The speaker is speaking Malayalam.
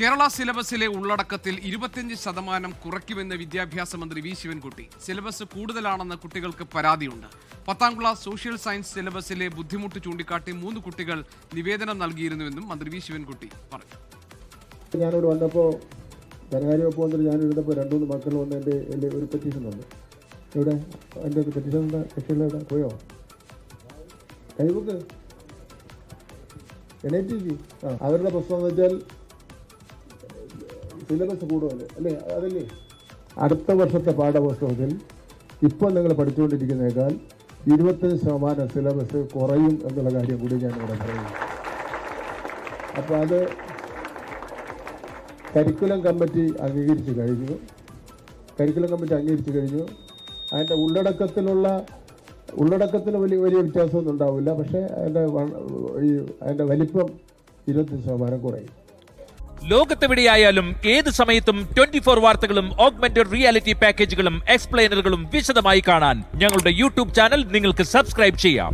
കേരള സിലബസിലെ ഉള്ളടക്കത്തിൽ 25% കുറയ്ക്കുമെന്ന് വിദ്യാഭ്യാസ മന്ത്രി വി ശിവൻകുട്ടി. സിലബസ് കൂടുതലാണെന്ന് കുട്ടികൾക്ക് പരാതിയുണ്ട്. 10ാം ക്ലാസ് സോഷ്യൽ സയൻസ് സിലബസിലെ ബുദ്ധിമുട്ട് ചൂണ്ടിക്കാട്ടി 3 കുട്ടികൾ നിവേദനം നൽകിയിരുന്നുവെന്നും മന്ത്രി വി ശിവൻകുട്ടി പറഞ്ഞു. ഞാനിവിടെ വന്നപ്പോൾ ധനകാര്യ വകുപ്പ് മന്ത്രി ഞാനിരുന്നപ്പോൾ 2-3 മക്കൾ വന്ന് എൻ്റെ ഒരു പെറ്റീഷൻ ഉണ്ട്. ഇവിടെ എൻ്റെ പെറ്റീഷൻ കക്ഷിയിലൂടെ പോയോ കൈബുക്ക് NITG അവരുടെ പ്രശ്നം എന്ന് വെച്ചാൽ സിലബസ് കൂടുതൽ അല്ലേ, അതല്ലേ അടുത്ത വർഷത്തെ പാഠപുസ്തകത്തിൽ ഇപ്പോൾ നിങ്ങൾ പഠിച്ചുകൊണ്ടിരിക്കുന്നതിനേക്കാൾ 25% സിലബസ് കുറയും എന്നുള്ള കാര്യം കൂടി ഞാനിവിടെ പറയുന്നു. അപ്പോൾ അത് കരിക്കുലം കമ്മിറ്റി അംഗീകരിച്ച് കഴിഞ്ഞു. അതിൻ്റെ ഉള്ളടക്കത്തിന് വലിയ വ്യത്യാസമൊന്നും ഉണ്ടാവില്ല. പക്ഷേ അതിൻ്റെ വലിപ്പം 25% കുറയും. ലോകത്തെവിടെയായാലും ഏത് സമയത്തും 24 വാർത്തകളും ഓഗ്മെന്റഡ് റിയാലിറ്റി പാക്കേജുകളും എക്സ്പ്ലെയിനറുകളും വിശദമായി കാണാൻ ഞങ്ങളുടെ യൂട്യൂബ് ചാനൽ നിങ്ങൾക്ക് സബ്സ്ക്രൈബ് ചെയ്യാം.